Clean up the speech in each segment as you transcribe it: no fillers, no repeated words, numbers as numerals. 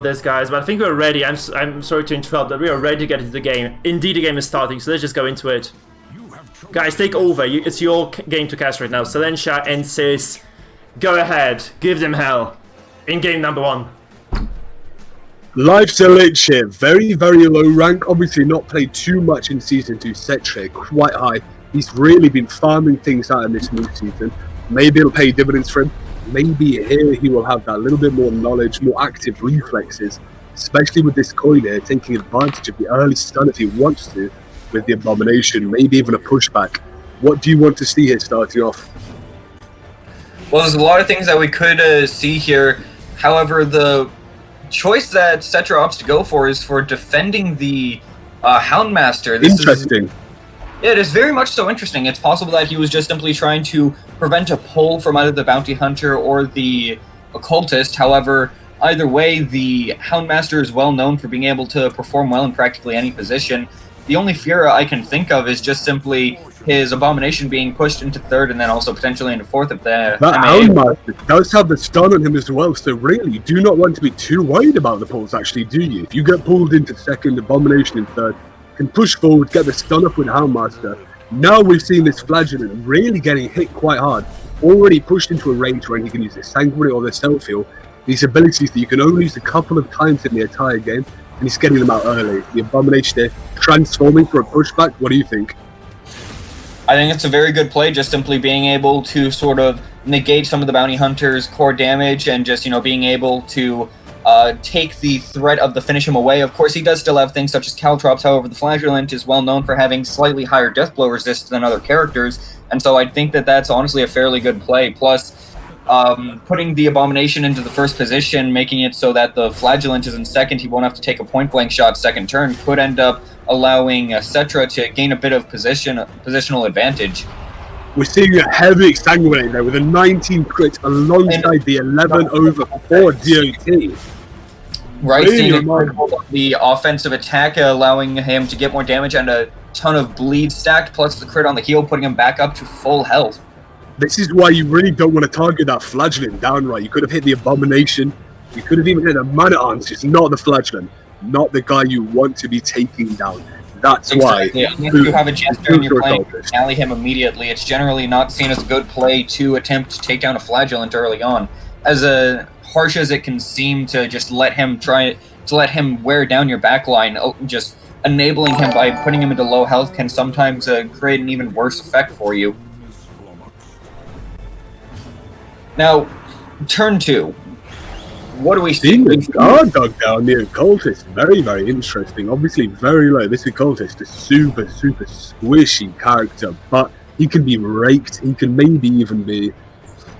this, guys, but I think we're ready. I'm sorry to interrupt, but we are ready to get into the game. Indeed, the game is starting, so let's just go into it. Guys, take over. It's your game to cast right now. Silentia and Sis, go ahead. Give them hell. In game number 1. Live to Lich here. Very, very low rank. Obviously not played too much in Season 2. Settra quite high. He's really been farming things out in this new season. Maybe it'll pay dividends for him. Maybe here he will have that little bit more knowledge, more active reflexes, especially with this coin here, taking advantage of the early stun if he wants to, with the Abomination, maybe even a pushback. What do you want to see here starting off? Well, there's a lot of things that we could see here. However, the choice that Settra opts to go for is for defending the Houndmaster. Interesting. It is very much so interesting. It's possible that he was just simply trying to prevent a pull from either the Bounty Hunter or the Occultist. However, either way, the Houndmaster is well known for being able to perform well in practically any position. The only fear I can think of is just simply his Abomination being pushed into 3rd and then also potentially into 4th if the Houndmaster does have the stun on him as well, so really you do not want to be too worried about the pulls, actually, do you? If you get pulled into 2nd, Abomination in 3rd, can push forward, get the stun up with Houndmaster. Now we've seen this Flagellant really getting hit quite hard, already pushed into a range where he can use the Sanguinary or the Self-Heal, these abilities that you can only use a couple of times in the entire game, and he's getting them out early. The Abomination there, transforming for a pushback. What do you think? I think it's a very good play, just simply being able to sort of negate some of the Bounty Hunter's core damage and just, being able to take the threat of the finish him away. Of course, he does still have things such as Caltrops. However, the Flagellant is well known for having slightly higher death blow resist than other characters, and so I think that that's honestly a fairly good play. Plus, putting the Abomination into the 1st position, making it so that the Flagellant is in 2nd, he won't have to take a point-blank shot 2nd turn, could end up allowing Settra to gain a bit of positional advantage. We're seeing a heavy Sanguinary there with a 19 crit alongside the 11 over 4 DOT. Right, seeing the offensive attack, allowing him to get more damage and a ton of bleed stacked, plus the crit on the heal, putting him back up to full health. This is why you really don't want to target that Flagellant downright. You could have hit the Abomination. You could have even hit a Man-at-Arms, just not the Flagellant. Not the guy you want to be taking down. That's exactly. why. If you have a Jester and you're playing, rally him immediately. It's generally not seen as a good play to attempt to take down a Flagellant early on. As harsh as it can seem to just let him wear down your backline, just enabling him by putting him into low health can sometimes create an even worse effect for you. Now, turn 2. What do we see? Seeing this guard dog down the Occultist, very, very interesting. Obviously very low. This Occultist is super, super squishy character, but he can be raked. He can maybe even be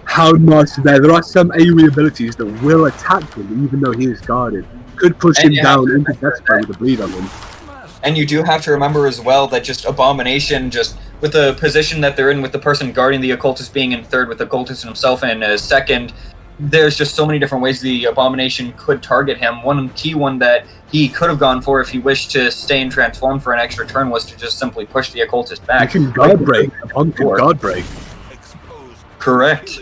Houndmaster there. There are some AoE abilities that will attack him even though he is guarded. Could push him down into death with a bleed on him. And you do have to remember as well that just Abomination, just with the position that they're in, with the person guarding the Occultist being in 3rd, with the Occultist himself in 2nd, there's just so many different ways the Abomination could target him. One key one that he could have gone for if he wished to stay and transform for an extra turn was to just simply push the Occultist back. You can guard break. Upon can guard break. Correct.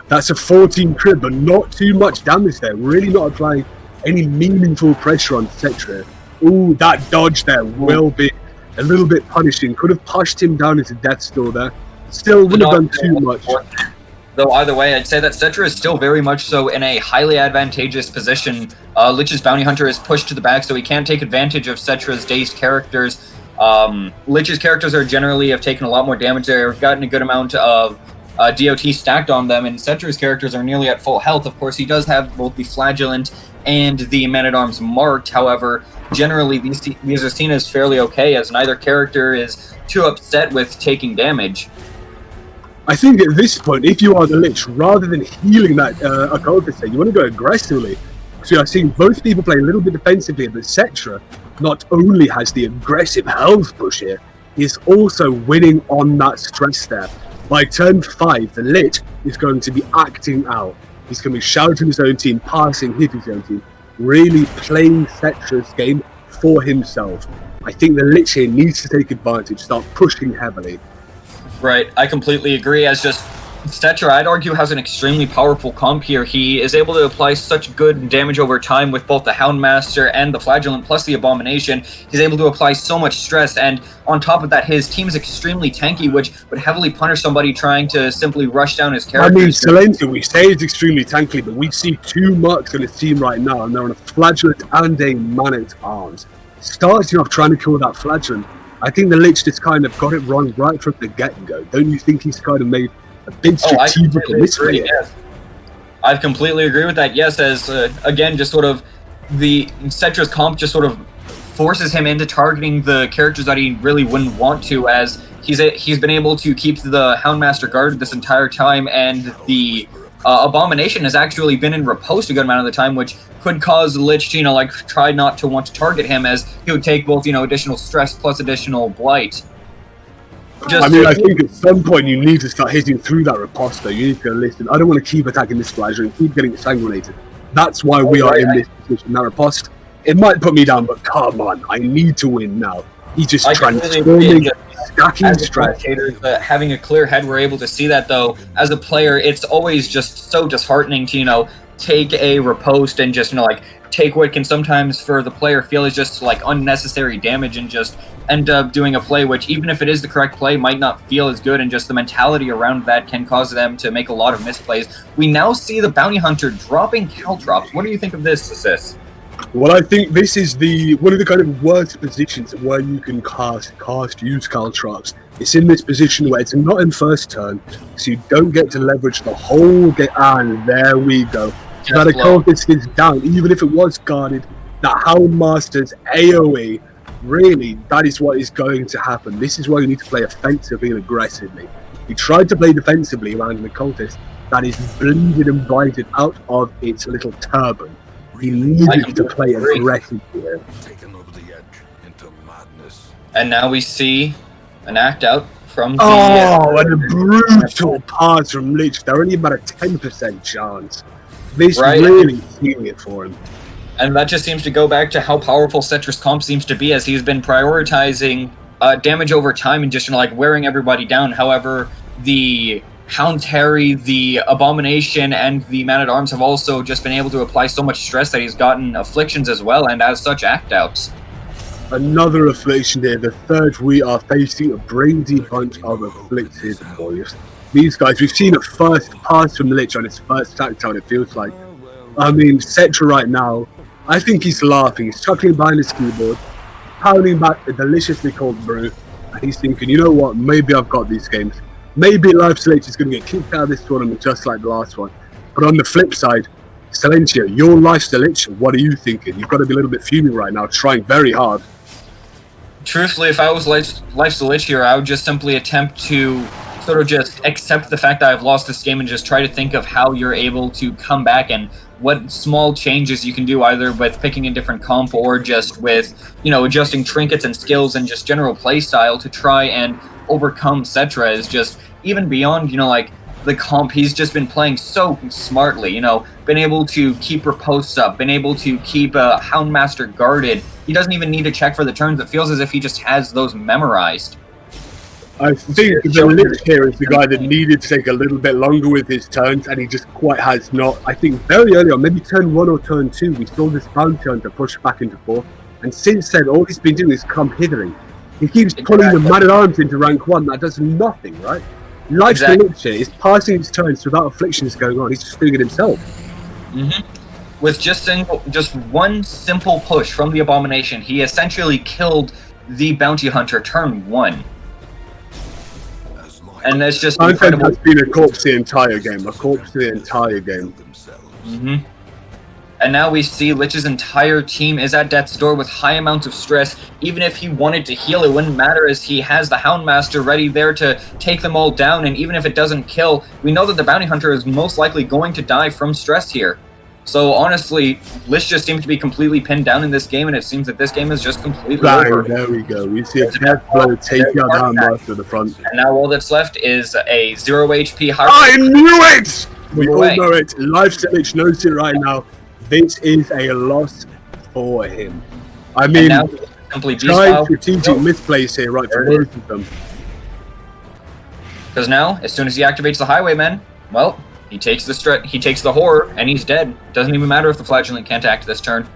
That's a 14 crit, but not too much damage there. Really not applying any meaningful pressure on Settra. Ooh, that dodge there will be a little bit punishing. Could have pushed him down into Death's Door there. Still wouldn't have done too much. Though either way, I'd say that Settra is still very much so in a highly advantageous position. Lich's Bounty Hunter is pushed to the back, so he can't take advantage of Settra's dazed characters. Lich's characters have taken a lot more damage there, gotten a good amount of DOT stacked on them, and Settra's characters are nearly at full health. Of course, he does have both the Flagellant and the Man-at-Arms marked. However, generally these are seen as fairly okay, as neither character is too upset with taking damage. I think at this point, if you are the Lich, rather than healing that Occultist, you want to go aggressively. So you are seeing both people play a little bit defensively, but Settra not only has the aggressive health push here, he is also winning on that stress there. By turn 5, the Lich is going to be acting out. He's going to be shouting his own team, passing, hitting his own team, really playing Settra's game for himself. I think the Lich here needs to take advantage, start pushing heavily. Right, I completely agree, as just Settra, I'd argue, has an extremely powerful comp here. He is able to apply such good damage over time with both the Houndmaster and the Flagellant, plus the Abomination. He's able to apply so much stress, and on top of that, his team is extremely tanky, which would heavily punish somebody trying to simply rush down his character. I mean, Silento, we say it's extremely tanky, but we see 2 marks on his team right now, and they're on a Flagellant and a Man-at-Arms. Starting off trying to kill that Flagellant, I think the Lich just kind of got it wrong right from the get-go. Don't you think he's kind of made a big strategical misplay? Yes. I completely agree with that. Yes, as again, just sort of the Settra's comp just sort of forces him into targeting the characters that he really wouldn't want to, as he's been able to keep the Houndmaster guarded this entire time, and the Abomination has actually been in riposte a good amount of the time, which could cause Lich to, like, try not to want to target him, as he would take both, additional stress plus additional blight. I think at some point you need to start hitting through that riposte, though. You need to go, listen, I don't want to keep attacking this Flagellant and keep getting sanguinated. That's why we are in this position. That riposte, it might put me down, but come on, I need to win now. He's just transforming, stacking stress. Having a clear head, we're able to see that, though. As a player, it's always just so disheartening to, take a riposte and just, like, take what can sometimes for the player feel is just, like, unnecessary damage, and just end up doing a play which, even if it is the correct play, might not feel as good, and just the mentality around that can cause them to make a lot of misplays. We now see the Bounty Hunter dropping Caltrops. What do you think of this, Assist? Well, I think this is one of the kind of worst positions where you can use Caltrops. It's in this position where it's not in first turn, so you don't get to leverage the whole game. And there we go. That occultist is down, even if it was guarded. The Houndmaster's AoE, really, that is what is going to happen. This is why you need to play offensively and aggressively. He tried to play defensively around an occultist that is bleeding and blighted out of its little turban. He needed to play aggressively here. And now we see an act out from the... Oh, and a brutal pass from Lich. They're only about a 10% chance. This really sealing it for him. And that just seems to go back to how powerful Settra's comp seems to be, as he's been prioritizing damage over time and just like wearing everybody down. However, the Hound Terry, the Abomination, and the Man-at-Arms have also just been able to apply so much stress that he's gotten afflictions as well, and as such, act-outs. Another affliction here. The third, we are facing a brazy bunch of afflicted boys. These guys, we've seen a first pass from Lich on his first act-out, it feels like. I mean, Settra right now, I think he's laughing. He's chuckling behind his keyboard, pounding back a deliciously cold brew, and he's thinking, you know what, maybe I've got these games. Maybe Life's Lich is going to get kicked out of this tournament just like the last one. But on the flip side, Silencio, your Life's the Lich, what are you thinking? You've got to be a little bit fuming right now, trying very hard. Truthfully, if I was Life's the Lich here, I would just simply attempt to sort of just accept the fact that I've lost this game and just try to think of how you're able to come back and what small changes you can do, either with picking a different comp or just with, you know, adjusting trinkets and skills and just general play style to try and overcome Settra. Is just, even beyond, you know, like the comp, he's just been playing so smartly, you know, been able to keep riposts up, been able to keep a Houndmaster guarded. He doesn't even need to check for the turns. It feels as if he just has those memorized. I think the Lich here is the guy that needed to take a little bit longer with his turns, and he just quite has not. I think very early on, maybe turn 1 or turn 2, we saw this bounty hunter push back into 4, and since then, all he's been doing is come hithering. He keeps pulling the Man-at-Arms into rank 1, that does nothing, right? Life's the Lich here is passing his turns without afflictions going on, he's just doing it himself. With just one simple push from the Abomination, he essentially killed the Bounty Hunter turn 1. And that's just incredible. Has been a corpse the entire game. And now we see Lich's entire team is at death's door with high amounts of stress. Even if he wanted to heal, it wouldn't matter, as he has the Houndmaster ready there to take them all down. And even if it doesn't kill, we know that the Bounty Hunter is most likely going to die from stress here. So honestly, Lich just seems to be completely pinned down in this game, and it seems that this game is just completely over. There we go. We see a death blow take out the Houndmaster to the front. And now all that's left is a 0 HP hard. I knew it! We all know it. Life's the Lich knows it right now. This is a loss for him. I mean, trying strategic misplays here, right, for both of them. Because now, as soon as he activates the Highwayman, well, he takes the horror, and he's dead. Doesn't even matter if the Flagellant can't act this turn.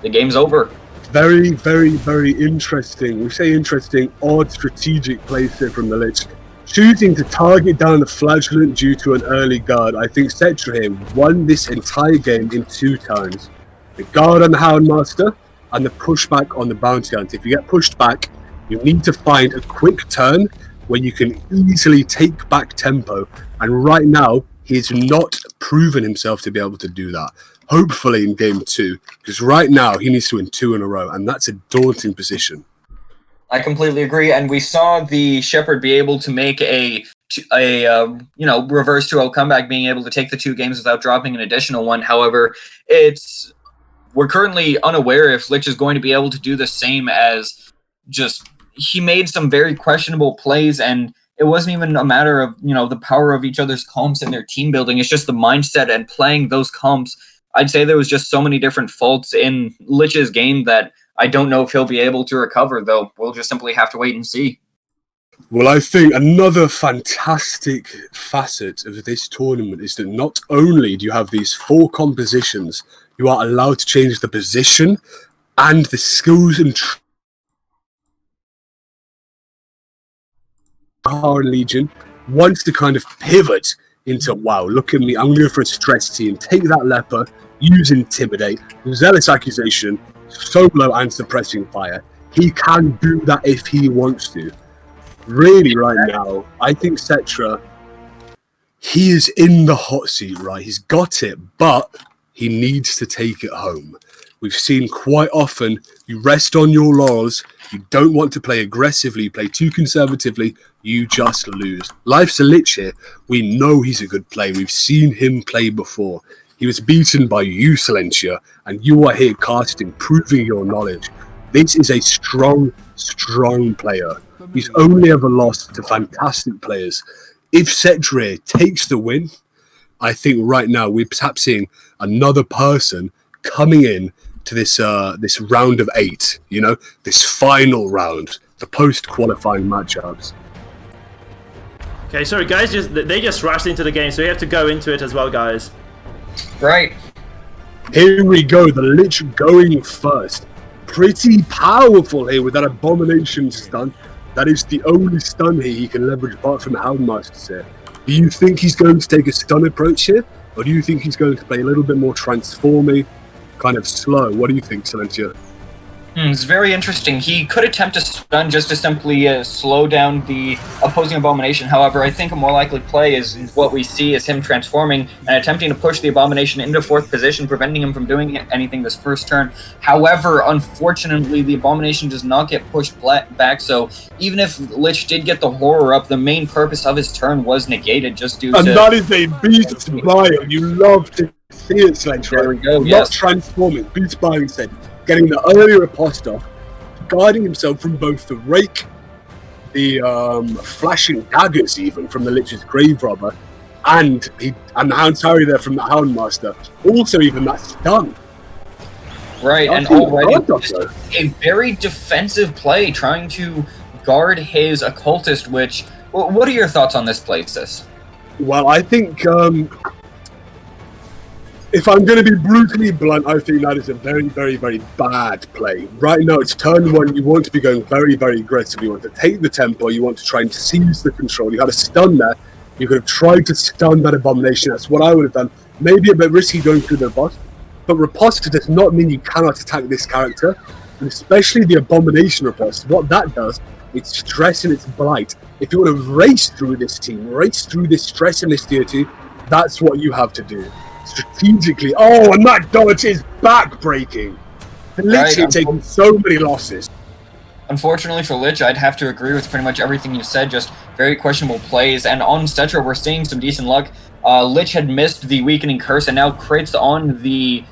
The game's over. Very, very, very interesting. We say interesting, odd strategic plays here from the Lich. Choosing to target down the Flagellant due to an early guard. I think Settra here won this entire game in 2 turns. The guard on the Houndmaster and the pushback on the Bounty Hunter. If you get pushed back, you need to find a quick turn where you can easily take back tempo. And right now, he's not proven himself to be able to do that. Hopefully in game 2, because right now he needs to win 2 in a row, and that's a daunting position. I completely agree, and we saw the Shepherd be able to make a reverse 2-0 comeback, being able to take the 2 games without dropping an additional one. However, we're currently unaware if Lich is going to be able to do the same, as just he made some very questionable plays, and it wasn't even a matter of the power of each other's comps and their team building. It's just the mindset and playing those comps. I'd say there was just so many different faults in Lich's game that I don't know if he'll be able to recover, though. We'll just simply have to wait and see. Well, I think another fantastic facet of this tournament is that not only do you have these 4 compositions, you are allowed to change the position and the skills and Legion wants to kind of pivot into, wow, look at me, I'm going to go for a stress team, take that Leper, use Intimidate, Zealous Accusation, solo and suppressing fire. He can do that if he wants to. Really, right now, I think Settra, he is in the hot seat, right? He's got it, but he needs to take it home. We've seen quite often, you rest on your laurels, you don't want to play aggressively, you play too conservatively, you just lose. Life's a Lich here. We know he's a good player. We've seen him play before. He was beaten by you, Silentia, and you are here casting, proving your knowledge. This is a strong, strong player. He's only ever lost to fantastic players. If Settra takes the win, I think right now we're perhaps seeing another person coming in to this round of 8, this final round, the post-qualifying matchups. Okay, sorry guys, they just rushed into the game, so we have to go into it as well, guys. Right. Here we go, the Lich going first. Pretty powerful here with that Abomination stun. That is the only stun here he can leverage apart from the Houndmasters here. Do you think he's going to take a stun approach here? Or do you think he's going to play a little bit more transforming, kind of slow? What do you think, Silentia? It's very interesting. He could attempt a stun just to simply slow down the opposing Abomination. However, I think a more likely play is what we see as him transforming and attempting to push the Abomination into 4th position, preventing him from doing anything this first turn. However, unfortunately, the Abomination does not get pushed back, so even if Lich did get the horror up, the main purpose of his turn was negated just due to... And that is a beast bio. You love to see it, Silentia. There we go, Not yes. transforming, beast bio instead. Getting the earlier riposte off, guarding himself from both the Rake, the flashing daggers even from the Lich's Grave Robber, and the Hound Harry there from the Houndmaster. Also even that stun. Right, and already just a very defensive play, trying to guard his Occultist, which... What are your thoughts on this play, Sis? Well, I think... if I'm going to be brutally blunt, I think that is a very, very, very bad play. Right now, it's turn 1. You want to be going very, very aggressive. You want to take the tempo. You want to try and seize the control. You had a stun there. You could have tried to stun that Abomination. That's what I would have done. Maybe a bit risky going through the riposte. But riposte does not mean you cannot attack this character. And especially the Abomination riposte. What that does, it's stress and it's blight. If you want to race through this team, race through this stress and this tier 2, that's what you have to do. Strategically, and that dodge is back-breaking. Lich is taking so many losses. Unfortunately for Lich, I'd have to agree with pretty much everything you said, just very questionable plays. And on Settra, we're seeing some decent luck. Lich had missed the Weakening Curse and now crits on the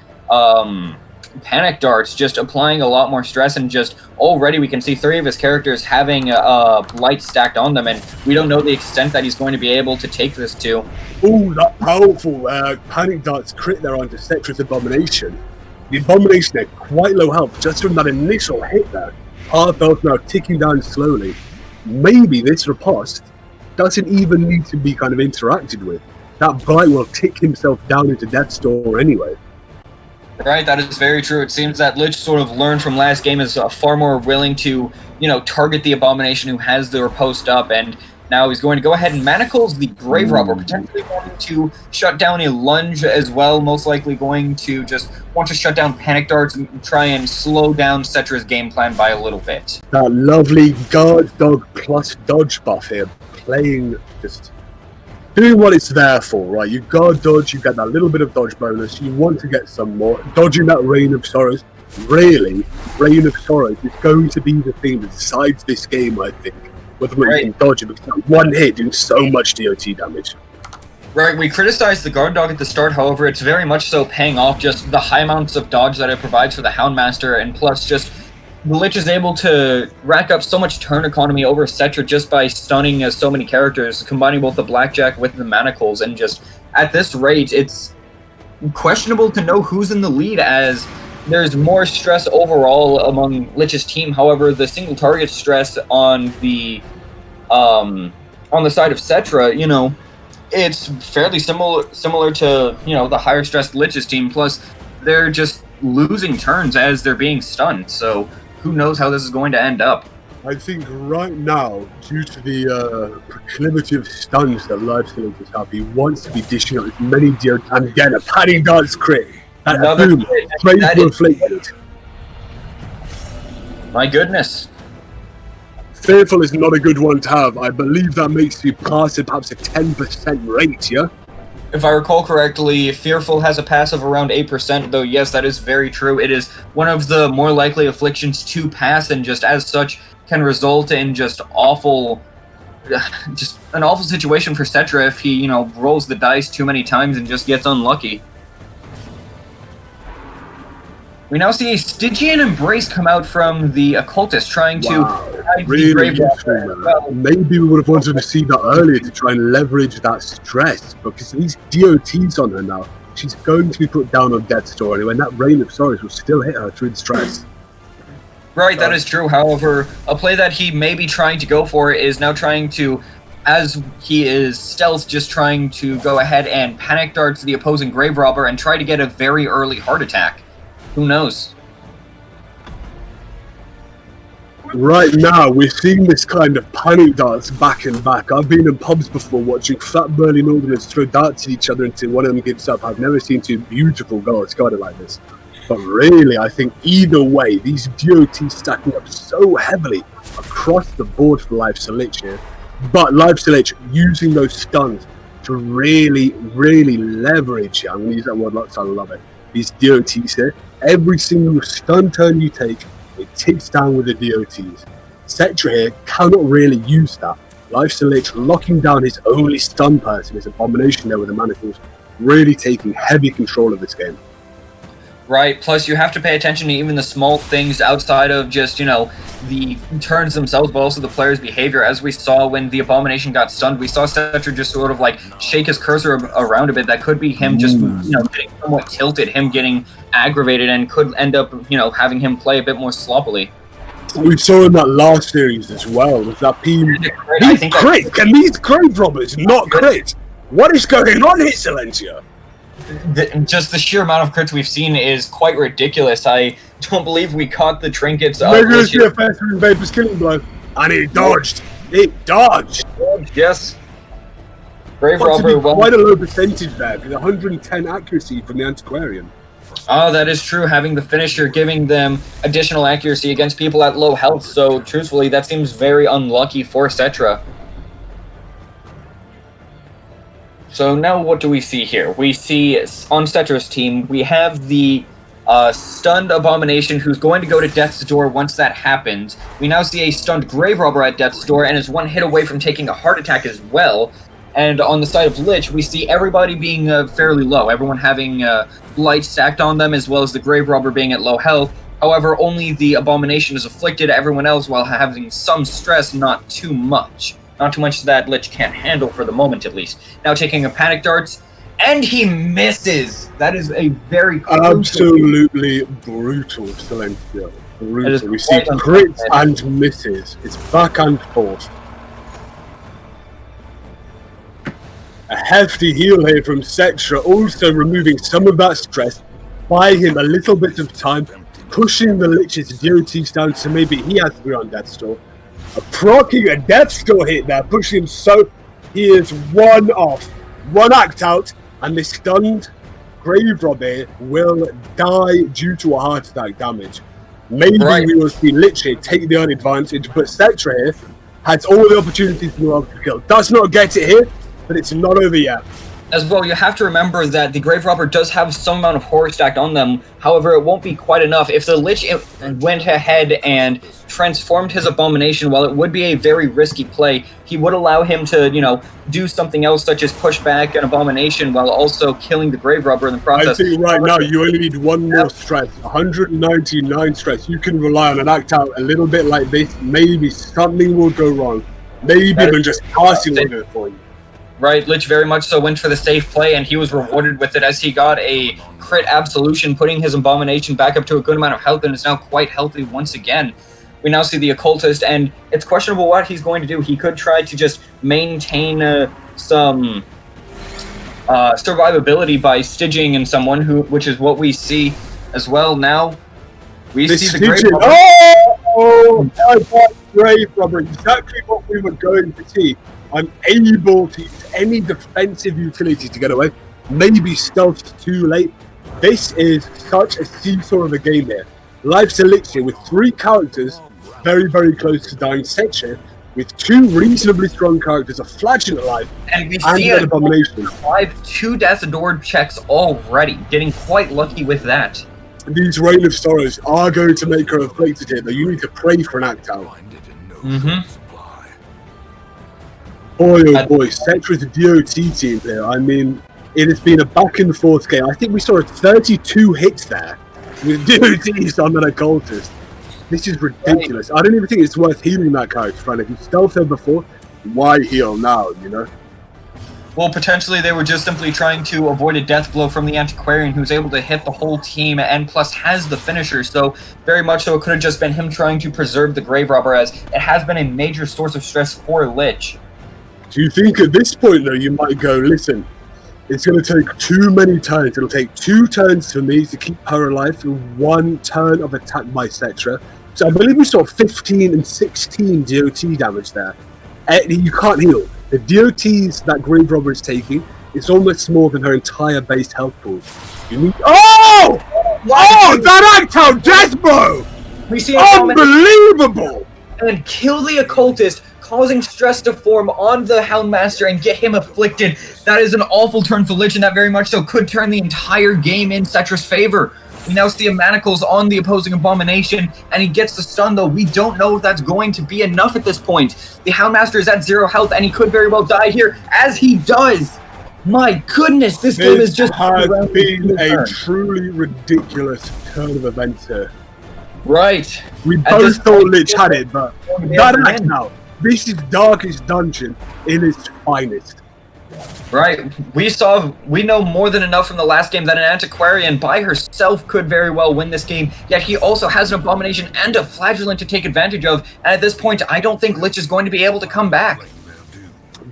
Panic Darts, just applying a lot more stress, and just already we can see 3 of his characters having light stacked on them, and we don't know the extent that he's going to be able to take this to. Ooh, that powerful Panic Darts crit there onto Settra's Abomination. The Abomination had quite low health just from that initial hit there. Half health now ticking down slowly. Maybe this riposte doesn't even need to be kind of interacted with. That bite will tick himself down into death's door anyway. Right, that is very true. It seems that Lich sort of learned from last game, is far more willing to, target the Abomination who has their post up, and now he's going to go ahead and manacles the Grave Robber, potentially going to shut down a lunge as well, most likely going to just want to shut down panic darts and try and slow down Settra's game plan by a little bit. That lovely guard dog plus dodge buff here, playing just doing what it's there for, right? You guard dodge, you get that little bit of dodge bonus, you want to get some more. Dodging that Rain of Sorrows, really, Rain of Sorrows is going to be the thing that decides this game, I think. Whether you can dodge it, because that one hit doing so much DOT damage. Right, we criticized the guard dog at the start, however, it's very much so paying off, just the high amounts of dodge that it provides for the Houndmaster, and plus just the Lich is able to rack up so much turn economy over Settra just by stunning so many characters, combining both the Blackjack with the Manacles, and just at this rate, it's questionable to know who's in the lead, as there's more stress overall among Lich's team. However, the single target stress on the side of Settra, it's fairly similar to, the higher stressed Lich's team. Plus, they're just losing turns as they're being stunned. So who knows how this is going to end up. I think right now, due to the proclivity of stuns that Lifesteal is have, he wants to be dishing out as many DOT and get a padding dance crit. Boom, praise reflected. My goodness. Fearful is not a good one to have. I believe that makes you pass at perhaps a 10% rate, yeah? If I recall correctly, Fearful has a pass of around 8%, though yes, that is very true. It is one of the more likely afflictions to pass, and just as such can result in just an awful situation for Settra if he, rolls the dice too many times and just gets unlucky. We now see a Stygian Embrace come out from the Occultist, trying to hide the Grave Robber. Maybe we would have wanted to see that earlier to try and leverage that stress, because these DOTs on her now, she's going to be put down on death's door anyway, and that Rain of Sorrows will still hit her through the stress. Right, that is true. However, a play that he may be trying to go for is now trying to, as he is stealth, just trying to go ahead and panic darts the opposing Grave Robber and try to get a very early heart attack. Who knows? Right now, we're seeing this kind of panic darts back and back. I've been in pubs before watching fat burly northerners throw darts at each other until one of them gives up. I've never seen two beautiful girls guarded like this. But really, I think either way, these DOTs stacking up so heavily across the board for Lifesteal Lich here. But Lifesteal Lich using those stuns to really, really leverage. I'm going to use that word lots, I love it. These DOTs here. Every single stun turn you take, it ticks down with the DOTs. Settra here cannot really use that. Lifesteal Lich locking down his only stun person, his Abomination there with the Manacles, really taking heavy control of this game. Right, plus you have to pay attention to even the small things outside of just, the turns themselves, but also the player's behavior. As we saw when the Abomination got stunned, we saw Settra just sort of shake his cursor around a bit. That could be him just, getting somewhat tilted, him getting aggravated, and could end up, having him play a bit more sloppily. We saw in that last series as well, with that team. Can these Grave Robbers not crit? What is going on here, Silencio? Just the sheer amount of crits we've seen is quite ridiculous. I don't believe we caught the trinkets. Maybe it's a faster than Vapor's killing blow. And he dodged. It dodged. Yes. Grave Robber. Quite a low percentage there, with 110 accuracy from the Antiquarian. Oh, that is true. Having the finisher giving them additional accuracy against people at low health. So, truthfully, that seems very unlucky for Settra. So now what do we see here? We see on Settra's team, we have the stunned Abomination who's going to go to Death's Door once that happens. We now see a stunned Grave Robber at Death's Door and is one hit away from taking a heart attack as well. And on the side of Lich, we see everybody being fairly low. Everyone having light stacked on them, as well as the Grave Robber being at low health. However, only the Abomination is afflicted, everyone else, while having some stress, not too much. Not too much that Lich can't handle for the moment, at least. Now taking a panic darts, and he misses! That is a very absolutely brutal Silencio. Brutal. We see crits and misses. It's back and forth. A hefty heal here from Settra, also removing some of that stress, buying him a little bit of time, pushing the Lich's DOTs down so maybe he has to be on Death's Door. Procking a Death's Door hit there, pushing him so he is one off, one act out, and this stunned Grave Robber will die due to a heart attack damage. Maybe we will see Lich here take the early advantage, but Settra here has all the opportunities in the world to kill. Does not get it here, but it's not over yet. As well, you have to remember that the Grave Robber does have some amount of horror stacked on them. However, it won't be quite enough. If the Lich went ahead and transformed his Abomination, while it would be a very risky play, he would allow him to, do something else, such as push back an Abomination, while also killing the Grave Robber in the process. I think right now you only need one more stress, 199 stress. You can rely on an act out a little bit like this. Maybe something will go wrong. Maybe even just passing will go for you. Right, Lich very much so went for the safe play, and he was rewarded with it as he got a crit absolution, putting his Abomination back up to a good amount of health, and is now quite healthy once again. We now see the Occultist, and it's questionable what he's going to do. He could try to just maintain some survivability by stitching in someone, which is what we see as well now. We see the Grave Robber. Oh my God, Grave Robber, exactly what we were going to see. Unable to use any defensive utility to get away. Maybe stealthed too late. This is such a seesaw of a game here. Life's Elixir with 3 characters very, very close to dying. Settra with 2 reasonably strong characters, a Flagellant Life and we see an Abomination. 2 Death's Door checks already, getting quite lucky with that. These Reign of Sorrows are going to make her afflicted here, though. You need to pray for an act out. Boy, oh boy, Settra's DOT team here. I mean, it has been a back and forth game. I think we saw 32 hits there with DOTs on an Occultist. This is ridiculous. I don't even think it's worth healing that character, friend. If you stealthed her before, why heal now, Well, potentially they were just simply trying to avoid a death blow from the Antiquarian, who's able to hit the whole team and plus has the finisher, so very much so it could have just been him trying to preserve the Grave Robber, as it has been a major source of stress for Lich. Do you think at this point, though, you might go, listen, it's going to take too many turns. It'll take 2 turns for me to keep her alive through 1 turn of attack by Settra. So I believe we saw 15 and 16 DOT damage there. You can't heal. The DOTs that Grave Robber is taking, it's almost more than her entire base health pool. You need... Oh! That act out death blow! We see unbelievable! And kill the Occultist, causing stress to form on the Houndmaster and get him afflicted. That is an awful turn for Lich, and that very much so could turn the entire game in Settra's favor. We now see a Manacles on the opposing Abomination, and he gets the stun, though we don't know if that's going to be enough at this point. The Houndmaster is at 0 health, and he could very well die here, as he does. My goodness, this game is just... has been a truly ridiculous turn of events here. Right. We both thought Lich had it, but that act now. This is Darkest Dungeon in its finest. Right. We know more than enough from the last game that an Antiquarian by herself could very well win this game, yet he also has an Abomination and a Flagellant to take advantage of, and at this point, I don't think Lich is going to be able to come back.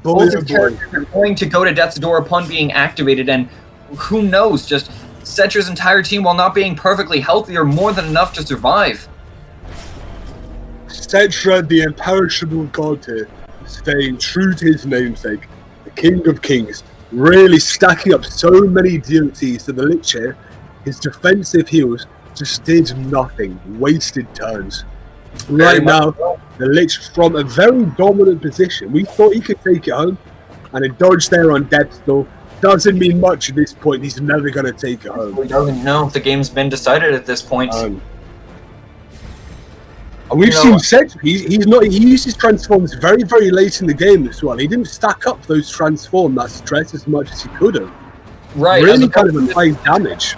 Both characters are going to go to Death's Door upon being activated, and who knows, just Settra's entire team, while not being perfectly healthy, are more than enough to survive. Settra, the imperishable god here, staying true to his namesake, the King of Kings, really stacking up so many DOTs to the Lich here. His defensive heals just did nothing, wasted turns. Right now, the Lich from a very dominant position. We thought he could take it home, and a dodge there on Death's Door doesn't mean much at this point. He's never going to take it home. We don't know. The game's been decided at this point. And we've seen Settra, he uses transforms very, very late in the game as well. He didn't stack up those transform, that stress, as much as he could have. Right. Really kind of applying damage.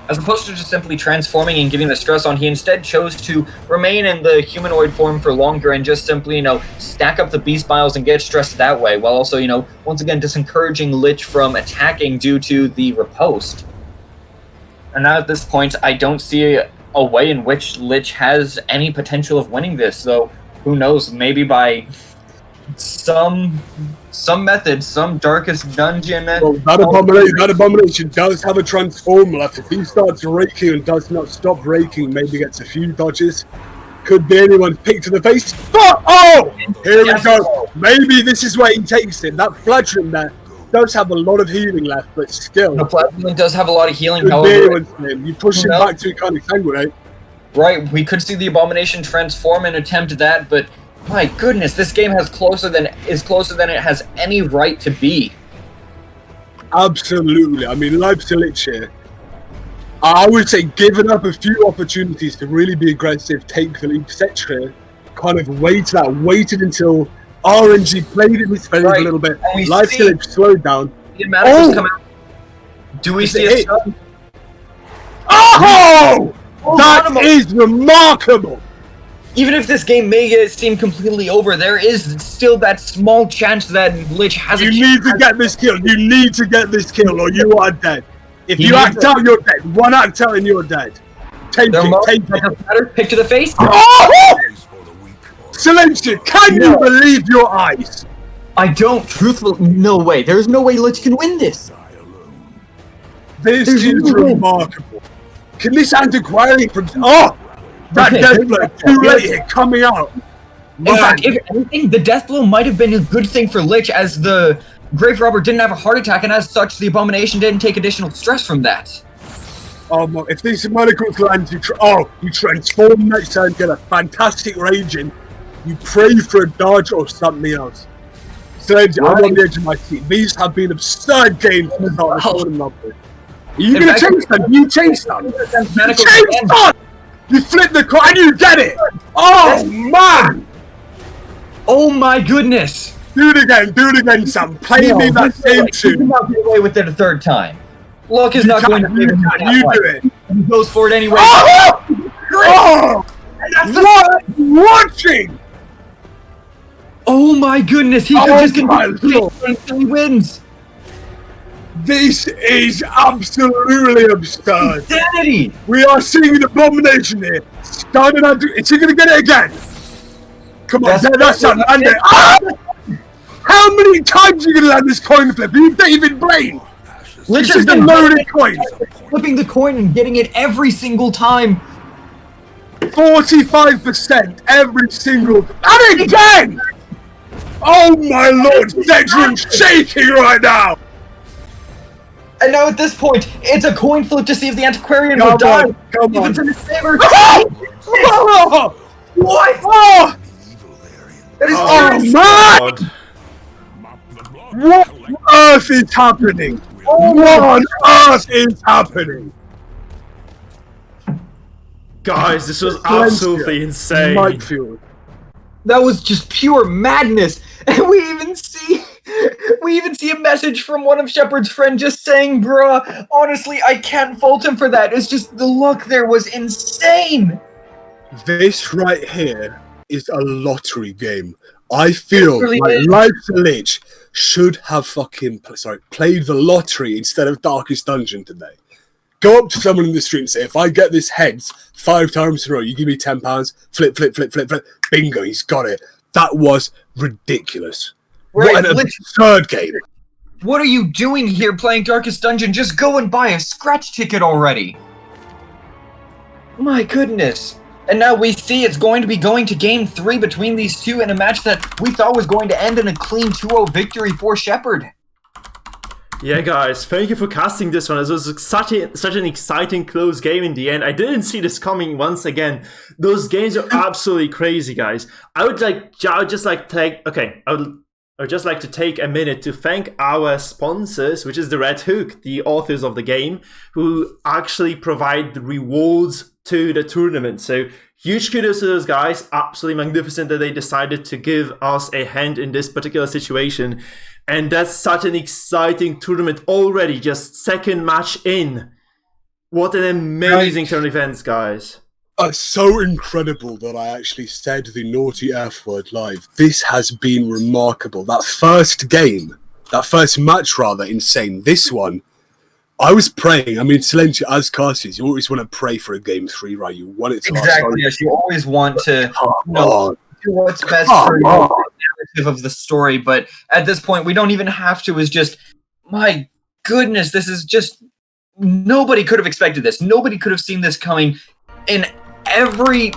As opposed to just simply transforming and giving the stress on, he instead chose to remain in the humanoid form for longer and just simply, stack up the beast biles and get stressed that way, while also, once again, disencouraging Lich from attacking due to the riposte. And now at this point, I don't see a way in which Lich has any potential of winning this, so who knows, maybe by some method, some darkest dungeon. Well, that abomination does have a transform left. If he starts raking and does not stop raking, maybe gets a few dodges. Could be anyone picked to the face. Oh! Here we go. Maybe this is where he takes it. That flagellant there does have a lot of healing left, but still. The flagellant does have a lot of healing, Could however. You push him back to kind of sanguinate. Right, we could see the abomination transform and attempt that, but my goodness, this game is closer than it has any right to be. Absolutely. I mean, life's a Lich here. I would say, given up a few opportunities to really be aggressive, take the lead, Settra kind of waited until RNG played in his favor a little bit. Life's a Lich slowed down. Come out. Do we see a stun? Oh! That is remarkable! Even if this game may seem completely over, there is still that small chance that Lich has You need to get this kill. You need to get this kill, or you are dead. If you act out, you're dead. One act out and you're dead. Take it. Pick to the face. Oh! Silencio, can you believe your eyes? I don't. Truthfully, no way. There's no way Lich can win this. This is remarkable. Can this antiquarian from... Oh! That death blow, too late here, coming out. In fact, if anything, the death blow might have been a good thing for Lich, as the Grave Robber didn't have a heart attack, and as such, the Abomination didn't take additional stress from that. Oh, if these manacles land, you transform next turn, get a fantastic rage in. You pray for a dodge or something else. So I'm on the edge of my seat. These have been absurd games to start with. Are you going to change them? You change them. You change them! You flip the coin and you get it! Oh, man! Oh my goodness! Do it again, Sam. Play me that same tune. You cannot get away with it a third time. Luck is not going to be You do it. He goes for it anyway. Oh! What? Watching! Oh my goodness, he could just continue until he wins. This is absolutely absurd. Insanity! We are seeing an abomination here. Starting out. Is he going to get it again? Come on, that's not landing. How many times are you going to land this coin flip? Are you David Blaine? Lich has been loaded coin. Flipping the coin and getting it every single time. 45% every single. And again! Oh my lord, Settra's shaking right now! And now at this point, it's a coin flip to see if the Antiquarian will die. Come on. If it's in his favor. Oh! What? Oh! That is man! What on earth is happening? What on earth is happening? Guys, this was absolutely insane. Mikefield. That was just pure madness. And we even see a message from one of Shepard's friends just saying, bruh, honestly, I can't fault him for that. It's just the luck there was insane. This right here is a lottery game. I feel like Life's a Lich should have played the lottery instead of Darkest Dungeon today. Go up to someone in the street and say, if I get this heads 5 times in a row, you give me £10, flip, flip, flip, flip, flip. Bingo, he's got it. That was ridiculous. Right, what an absurd game. What are you doing here playing Darkest Dungeon? Just go and buy a scratch ticket already. My goodness. And now we see it's going to be going to Game 3 between these two in a match that we thought was going to end in a clean 2-0 victory for Shepard. Yeah, guys, thank you for casting this one. This was such an exciting, close game in the end. I didn't see this coming once again. Those games are absolutely crazy, guys. I would just like to take a minute to thank our sponsors, which is the Red Hook, the authors of the game, who actually provide the rewards to the tournament. So huge kudos to those guys. Absolutely magnificent that they decided to give us a hand in this particular situation. And that's such an exciting tournament already, just second match in. What an amazing turn of events, guys. So incredible that I actually said the naughty F word live. This has been remarkable. That first match rather, insane. This one, I was praying. I mean, Silencio, as casters, you always want to pray for a Game 3, right? You want it to last. Exactly, yes. You always want to do what's best for you. narrative of the story, but at this point, we don't even have to. Is just, my goodness, this is just, nobody could have expected this. Nobody could have seen this coming in every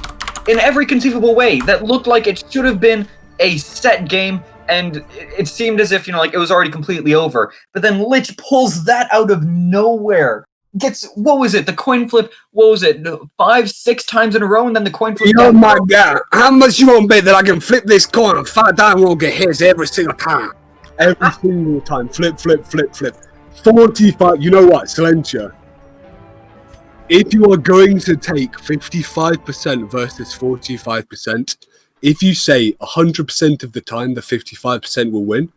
conceivable way. That looked like it should have been a set game, and it seemed as if, like it was already completely over. But then Lich pulls that out of nowhere. Gets, what was it? The coin flip, what was it? 5-6 times in a row, and then the coin flip. Oh my god, how much you want to bet that I can flip this coin and 5 times won't get hits every single time? Every single time. Flip, flip, flip, flip. 45, you know what, Silentia? If you are going to take 55% versus 45%, if you say 100% of the time the 55% will win,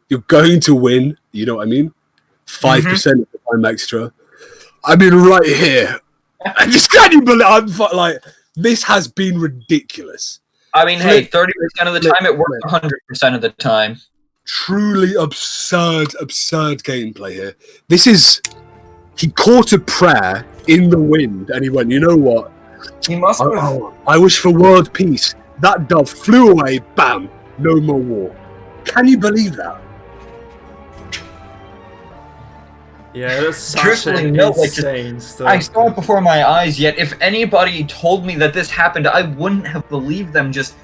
you're going to win, you know what I mean? 5% of the time extra. I mean, right here. I just can't even believe, like, this has been ridiculous. I mean, hey, 30% of the time it worked 100% of the time. Truly absurd gameplay here. This is, he caught a prayer in the wind and he went, you know what? He must have. I wish for world peace. That dove flew away, bam, no more war. Can you believe that? Yeah, that's such an insane stuff. I saw it before my eyes, yet if anybody told me that this happened, I wouldn't have believed them. Just,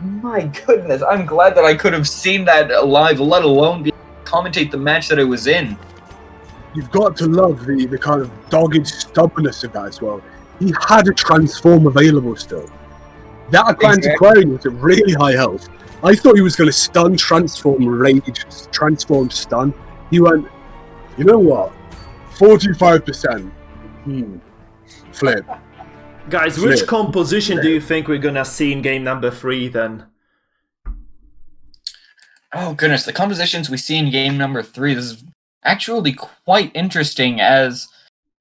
my goodness, I'm glad that I could have seen that live, let alone be able to commentate the match that I was in. You've got to love the kind of dogged stubbornness of that as well. He had a transform available still. That Aquarium was at really high health. I thought he was going to stun, transform, rage, transform, stun. He went, you know what? 45%. Flip. Guys, which composition do you think we're gonna see in game number 3 then? Oh goodness, the compositions we see in game number 3, this is actually quite interesting, as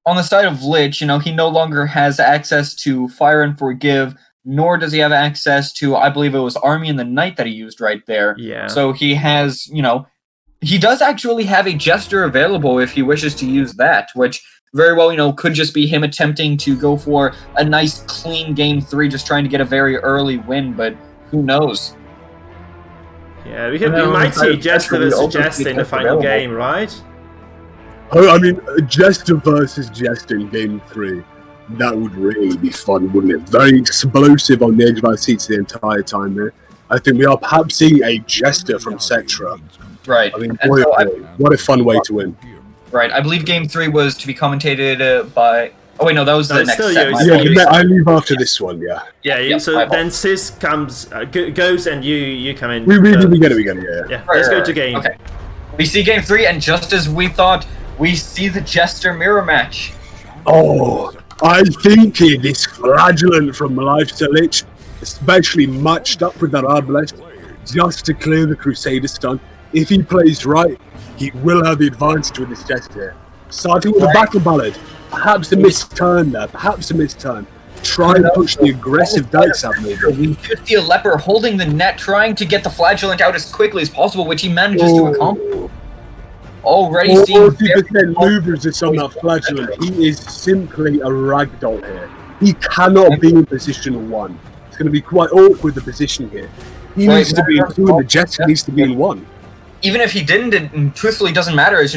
on the side of Lich, he no longer has access to Fire and Forgive, nor does he have access to, I believe it was Army in the Night that he used right there. Yeah. So he has, he does actually have a Jester available if he wishes to use that, which very well, could just be him attempting to go for a nice clean game 3, just trying to get a very early win, but who knows? Yeah, we might see Jester versus Jester in the final game, right? Oh, I mean, Jester versus Jester in game 3. That would really be fun, wouldn't it? Very explosive on the edge of our seats the entire time there. I think we are perhaps seeing a Jester from Settra. Right. I mean, what a fun way to win. Right. I believe game 3 was to be commentated by... Oh, wait, no, that was the next set. Yeah, I leave after this one, yeah. Yeah, so then Sis comes, goes and you come in. We get it, yeah. Let's go to game. Okay. We see game 3, and just as we thought, we see the Jester mirror match. Oh, I'm thinking this Flagellant from Life's a Lich, especially matched up with that Arbalest, just to clear the Crusader stun. If he plays right, he will have the advantage with this Jester. Starting with a Battle Ballad, perhaps a missed turn there, Try and push the aggressive dice out maybe. We could see a Leper holding the net, trying to get the Flagellant out as quickly as possible, which he manages to accomplish. Already seeing 40% movers is on that Flagellant. He is simply a ragdoll here. He cannot be in position 1. It's going to be quite awkward, the position here. He needs to be in 2 and the Jester needs to be in 1. Even if he didn't, it truthfully doesn't matter, as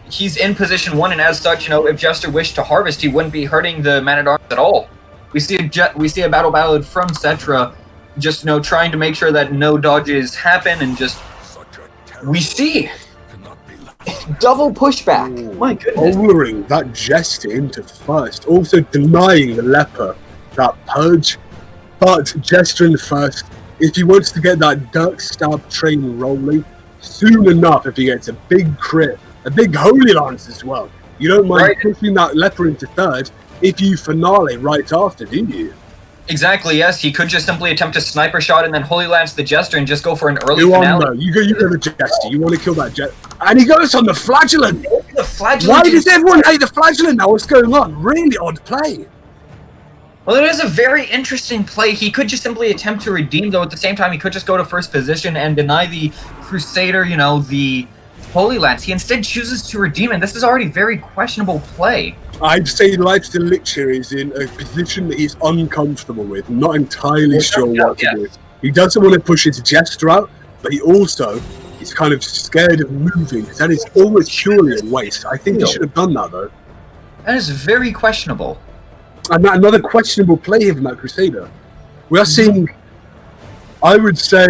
he's in position 1, and as such, if Jester wished to harvest, he wouldn't be hurting the Man-at-Arms at all. We see a Battle Ballad from Settra, just trying to make sure that no dodges happen, and just we see double pushback. My goodness. Lowering that Jester into first, also denying the Leper that purge, but Jester in first. If he wants to get that Dirk Stab train rolling, soon enough, if he gets a big crit, a big Holy Lance as well, you don't mind pushing that Leper into third if you finale right after, do you? Exactly, yes. He could just simply attempt a sniper shot and then Holy Lance the Jester and just go for an early finale. You go the Jester. You want to kill that Jester. And he goes on the Flagellant! The Flagellant. Why does everyone hate the Flagellant now? What's going on? Really odd play. Well, it is a very interesting play. He could just simply attempt to redeem, though at the same time he could just go to first position and deny the Crusader, the Holy Lance. He instead chooses to redeem, and this is already very questionable play. I'd say Life's a Lich here is in a position that he's uncomfortable with, not entirely sure what to do. He doesn't want to push his Jester out, but he also is kind of scared of moving, because that is almost purely a waste. I think he should have done that, though. That is very questionable. And another questionable play here from that Crusader. We are seeing, I would say,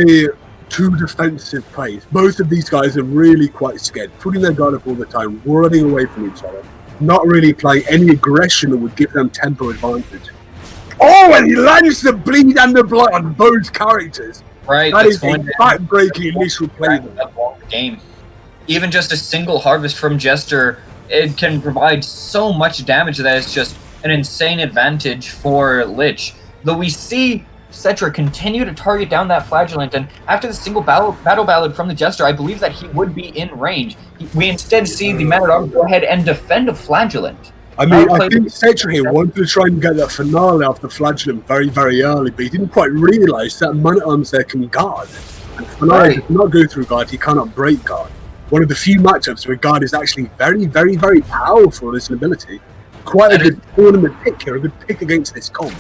two defensive plays. Both of these guys are really quite scared, putting their guard up all the time, running away from each other, not really playing any aggression that would give them tempo advantage. Oh, and he lands the bleed and the blood on both characters. Right, that is a back-breaking initial play. Game. Even just a single harvest from Jester, it can provide so much damage that it's just an insane advantage for Lich. Though we see Settra continue to target down that Flagellant, and after the single battle ballad from the Jester, I believe that he would be in range. We instead see the Man-at-Arms go ahead and defend a Flagellant. I mean, I think Settra here wanted to try and get that finale off the Flagellant very, very early, but he didn't quite realise that Man-at-Arms there can guard. And finale does not go through guard, he cannot break guard. One of the few matchups where guard is actually very, very, very powerful as an ability. Quite a good tournament pick here, a good pick against this comp.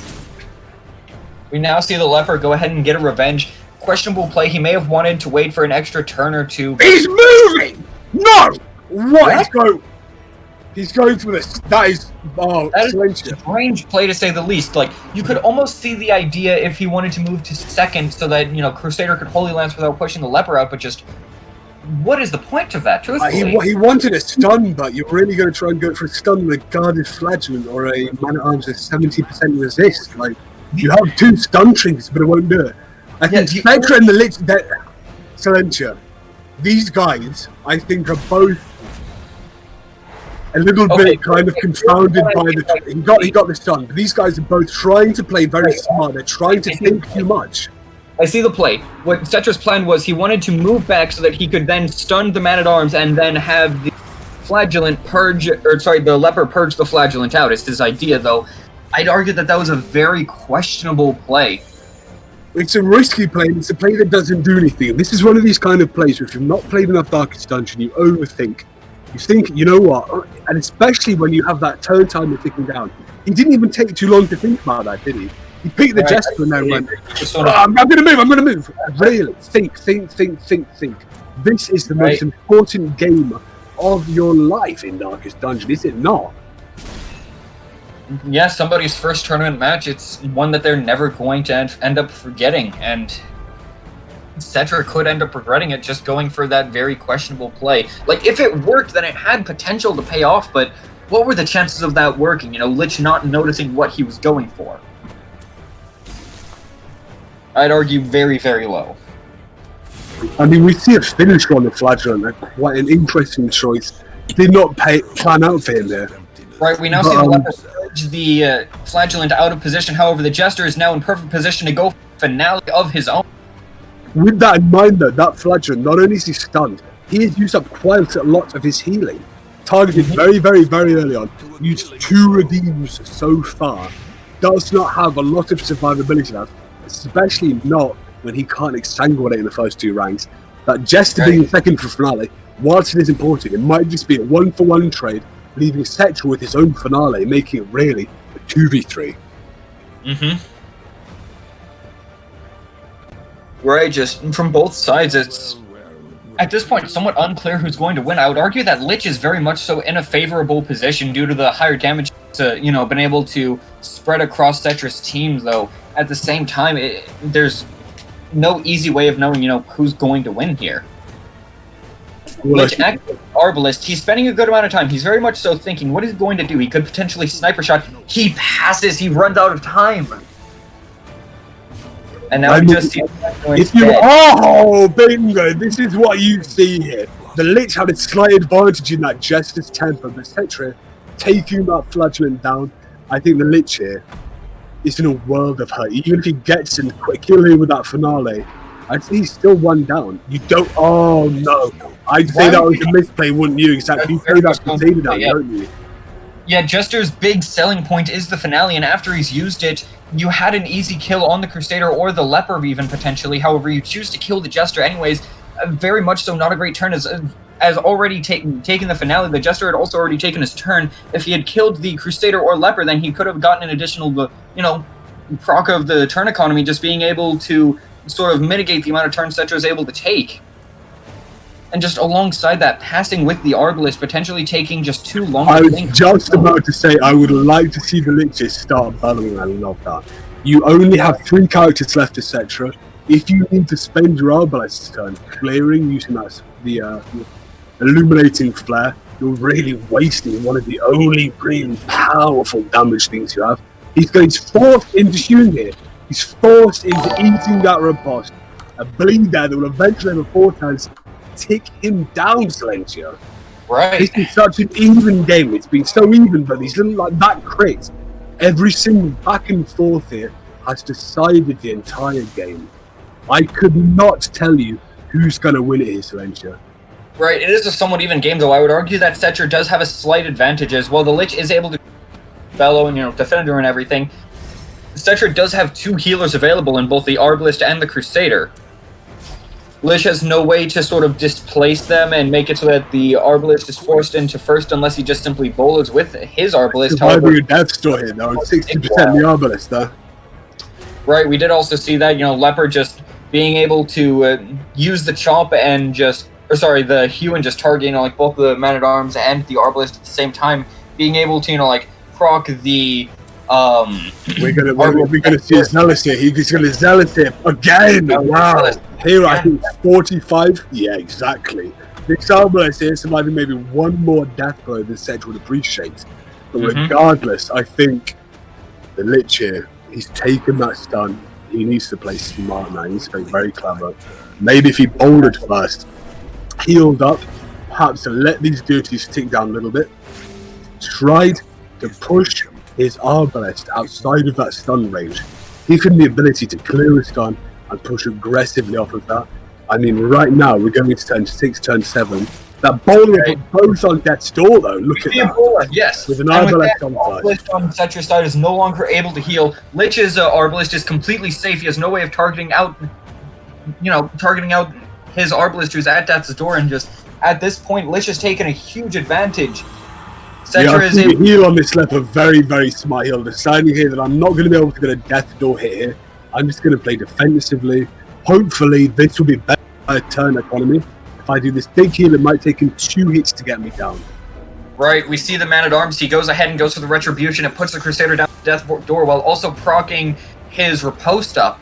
We now see the Leper go ahead and get a revenge. Questionable play, he may have wanted to wait for an extra turn or two. He's moving! No! What? He's going for this. That is a strange play to say the least. Like, you could almost see the idea if he wanted to move to second so that, you know, Crusader could Holy Lance without pushing the Leper out, but just, what is the point of that, truthfully? He wanted a stun, but you're really going to try and go for a stun with a guarded Flagellant or a Man-at-Arms with 70% resist. Like, you have two stun trinkets, but it won't do it. I think Settra and the Lich, Silentia, these guys, I think, are both a little bit kind of confounded by the... He got the stun, but these guys are both trying to play very smart. They're trying to think too much. I see the play. What Settra's plan was, he wanted to move back so that he could then stun the Man-at-Arms and then have the Flagellant the Leper purge the Flagellant out. It's his idea, though. I'd argue that that was a very questionable play. It's a risky play, and it's a play that doesn't do anything. This is one of these kind of plays where if you've not played enough Darkest Dungeon, you overthink. You think, you know what, and especially when you have that turn timer ticking down. He didn't even take too long to think about that, did he? He picked the Jester and then went, I'm going to move. Really, think. This is the most important game of your life in Darkest Dungeon, is it not? Yeah, somebody's first tournament match, it's one that they're never going to end up forgetting, and Settra could end up regretting it just going for that very questionable play. Like, if it worked, then it had potential to pay off, but what were the chances of that working? You know, Lich not noticing what he was going for? I'd argue very, very low. I mean, we see a finish on the Flagellant, quite an interesting choice. Did not plan out for him there. Right, we now see the Leper purge the Flagellant out of position. However, the Jester is now in perfect position to go for the finale of his own. With that in mind, though, that Flagellant, not only is he stunned, he has used up quite a lot of his healing. Targeted very, very, very early on. Used 2 redeems so far. Does not have a lot of survivability left, especially not when he can't exsanguinate in the first 2 ranks. That Jester being second for finale, whilst it is important, it might just be a 1-for-1 trade, leaving Settra with his own finale, making it really a 2v3. Right, just from both sides, it's at this point somewhat unclear who's going to win. I would argue that Lich is very much so in a favorable position due to the higher damage to, you know, been able to spread across Settra's team, though. At the same time, there's no easy way of knowing, you know, who's going to win here. Lich active Arbalist, he's spending a good amount of time. He's very much so thinking, what is he going to do? He could potentially sniper shot. He passes, he runs out of time. And now we just see oh, bingo! This is what you see here. The Lich had a slight advantage in that Jester's temper, but Settra taking that Flagellant down. I think the Lich here is in a world of hurt. Even if he gets in quick kill here with that finale, I'd say he's still 1 down. You don't. Oh no! I'd say that was a misplay, wouldn't you? Exactly. You play that Crusader down, don't you? Yeah, Jester's big selling point is the finale, and after he's used it, you had an easy kill on the Crusader or the Leper even potentially. However, you choose to kill the Jester anyways. Very much so not a great turn as already taken the finale. The Jester had also already taken his turn. If he had killed the Crusader or Leper, then he could have gotten an additional, you know, proc of the turn economy, just being able to sort of mitigate the amount of turns Settra is able to take. And just alongside that, passing with the Arbalist, potentially taking just too long. I was just about to say, I would like to see the Liches start bellowing. I love that. You only have 3 characters left, etc. If you need to spend your Arbalist turn clearing using that the illuminating flare, you're really wasting one of the only really powerful damage things you have. He's forced into shooting here. He's forced into eating that riposte. A bleed there that will eventually have a 4 times tick him down, Silencio. Right. This is such an even game. It's been so even, but these little, like, that crit, every single back and forth here has decided the entire game. I could not tell you who's going to win it here, Silencio. Right, it is a somewhat even game, though. I would argue that Settra does have a slight advantage as well. The Lich is able to bellow and, Defender and everything. Settra does have 2 healers available in both the Arbalist and the Crusader. Lich has no way to sort of displace them and make it so that the Arbalist is forced into first unless he just simply bowls with his Arbalist. However, your Death Door here, though. 60% the Arbalist, though. Right, we did also see that, Leopard just being able to use the chop and just... Or sorry, the Hue and just target, like both the Man-at-Arms and the Arbalist at the same time, being able to, proc the... We're gonna see Zealous here. He's gonna Zealous here again. Wow. Here, I think 45. Yeah, exactly. This Arbalist here surviving maybe one more death blow than Settra would appreciate. But regardless, I think the Lich here, he's taken that stun. He needs to play smart now. He needs to play very clever. Maybe if he bouldered first, healed up, perhaps to let these duties tick down a little bit, tried to push his Arbalist outside of that stun range. Give him the ability to clear a stun and push aggressively off of that. I mean, right now, we're going into turn 6, turn 7. That bowler both on Death's Door, though. Look at that. Bowler, yes. With an Arbalist on Arbalist on Settra's side is no longer able to heal. Lich's Arbalist is completely safe. He has no way of targeting out his Arbalist who's at Death's Door, and just, at this point, Lich has taken a huge advantage. Settra is able to heal on this level. Very, very smart heal. Deciding here that I'm not going to be able to get a Death Door hit here. I'm just going to play defensively. Hopefully, this will be better turn economy. If I do this big heal, it might take him 2 hits to get me down. Right, we see the Man-at-Arms. He goes ahead and goes for the Retribution. It puts the Crusader down the Death Door while also proccing his Riposte up.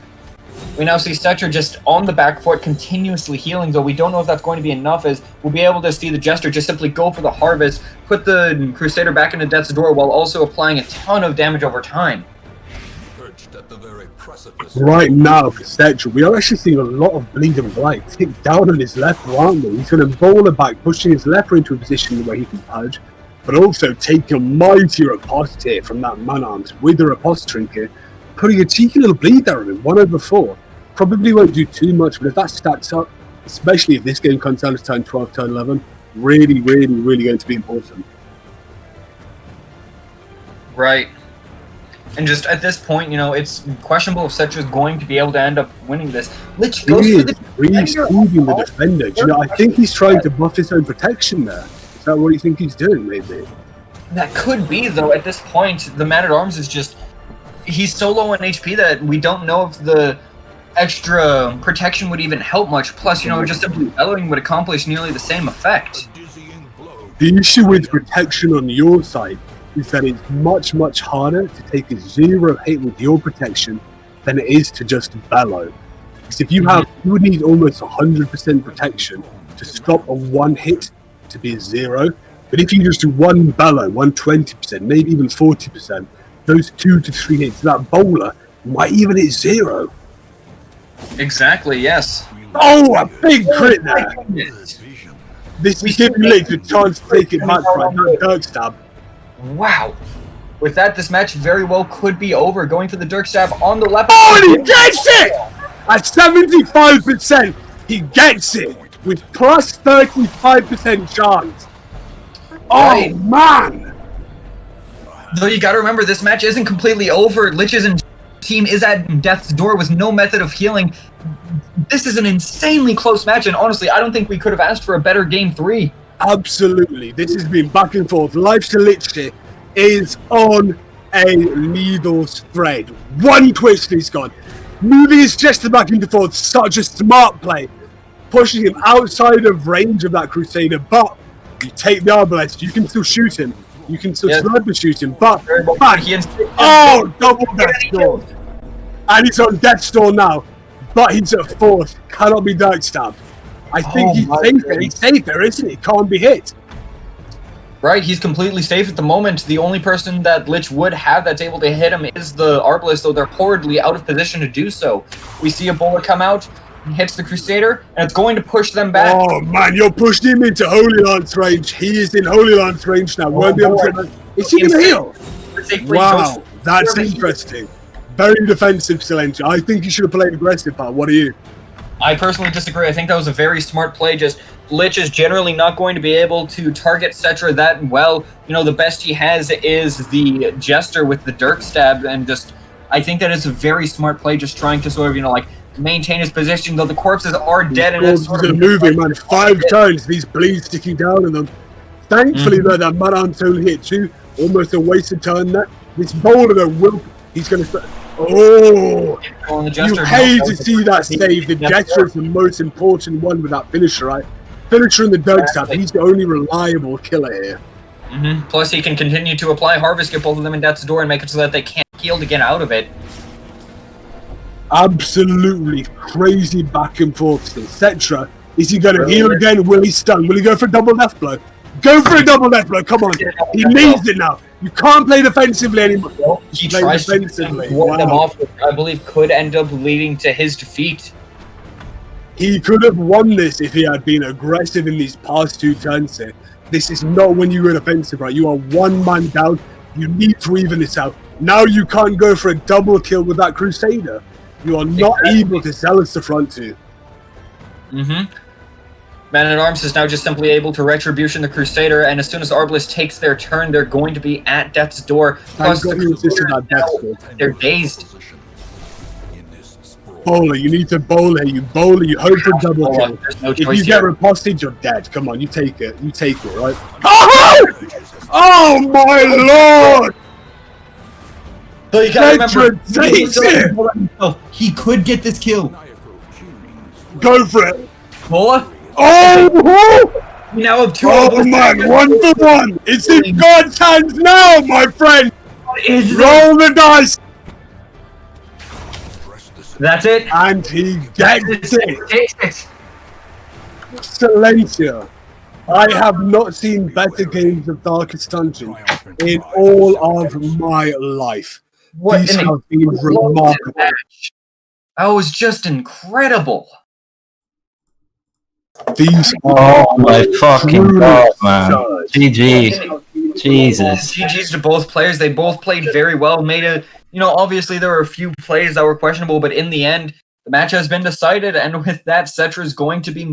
We now see Settra just on the back foot, continuously healing, though we don't know if that's going to be enough, as we'll be able to see the Jester just simply go for the Harvest, put the Crusader back into Death's Door while also applying a ton of damage over time. Right now, for Settra, we are actually seeing a lot of bleed and blight tick down on his left, aren't we? He's going to bowl it back, pushing his leper into a position where he can purge, but also take a mighty riposte here from that Man-Arms with the riposte trinket, putting a cheeky little bleed there on him, 1/4. Probably won't do too much, but if that stacks up, especially if this game comes down to turn 12, turn 11, really, really, really going to be important. Right. And just at this point, it's questionable if Settra is going to be able to end up winning this. Lich goes for the re-scooping the defender. I think he's trying to buff his own protection there. Is that what you think he's doing, maybe? That could be, though. At this point, the Man-at-Arms is just... He's so low on HP that we don't know if the extra protection would even help much. Plus, just simply bellowing would accomplish nearly the same effect. The issue with protection on your side is that it's much, much harder to take a 0 hit with your protection than it is to just bellow. Because if you would need almost 100% protection to stop a 1 hit to be a 0. But if you just do 1 bellow, 120%, maybe even 40%, those 2 to 3 hits, that bowler might even hit 0. Exactly, yes. Oh, a big crit there! This is giving Lich a chance to take it back right now. Dirk Stab. Wow. With that, this match very well could be over. Going for the Dirk Stab on the left. Oh, and he gets it! At 75%, he gets it! With plus 35% chance. Oh, man! Though you gotta remember, this match isn't completely over. Lich's team is at Death's Door with no method of healing. This is an insanely close match, and honestly, I don't think we could have asked for a better Game 3. Absolutely. This has been back and forth. Life to Lich is on a needle's thread. One twist, he's gone. moving his Jester back into forward, such a smart play, pushing him outside of range of that Crusader, but you take the Arbalest, you can still shoot him, you can still sniper shoot him, but double Death's Door, and he's on Death's Door now, but he's at 4th, cannot be Dark Stabbed. I think he's safe there, isn't he? Can't be hit. Right, he's completely safe at the moment. The only person that Lich would have that's able to hit him is the Arbalest, though they're horridly out of position to do so. We see a bullet come out, and hits the Crusader, and it's going to push them back. Oh man, you're pushing him into Holy Lance range. He is in Holy Lance range now. Is he going to heal? Wow, that's interesting. Very defensive, Silencio. I think you should have played aggressive, pal. What are you? I personally disagree. I think that was a very smart play. Just Lich is generally not going to be able to target Settra that well. You know, the best he has is the Jester with the Dirk Stab, and just I think that is a very smart play. Just trying to sort of, you know, like maintain his position, though the corpses are dead and it's sort of moving, man. 5 times these bleeds sticking down on them. Thankfully, though, that Maran's only hit 2. Almost a wasted turn. That this bowler though will he's going to. Oh, you hate to see that save. The Jester is the most important one with that finisher, right? Finisher in the Dirk Stab, he's the only reliable killer here. Plus, he can continue to apply Harvest, get both of them in Death's Door, and make it so that they can't heal to get out of it. Absolutely crazy back and forth still. Settra, is he going to heal again? Will he stun? Will he go for a double death blow? Go for a double death blow, come on. He needs it now. You can't play defensively anymore. He tries to ward them off, which I believe could end up leading to his defeat. He could have won this if he had been aggressive in these past 2 turns here. This is not when you were offensive, right? You are 1 man down. You need to even this out. Now you can't go for a double kill with that Crusader. You are not able to sell us the front 2. Man-at-Arms is now just simply able to Retribution the Crusader, and as soon as Arbalest takes their turn, they're going to be at Death's Door. Plus, they're dazed. Bowler, you need to bowl here. You bowler, you hope for double kill. No if you get here. riposted, you're dead. Come on, you take it. You take it, right? Oh my lord! So you gotta remember, takes it! he could get this kill. Go for it. Bola? Oh! We now have 2. Oh man, 1 for 1! It's in God's hands now, my friend! Roll the dice! That's it. And he gets it! Silencio. I have not seen better games of Darkest Dungeon in all of my life. These have been remarkable. That was just incredible. These oh my fucking god, man. GG. Jesus. GG's to both players. They both played very well. Made a, you know, obviously there were a few plays that were questionable, but in the end, the match has been decided, and with that, Settra is going to be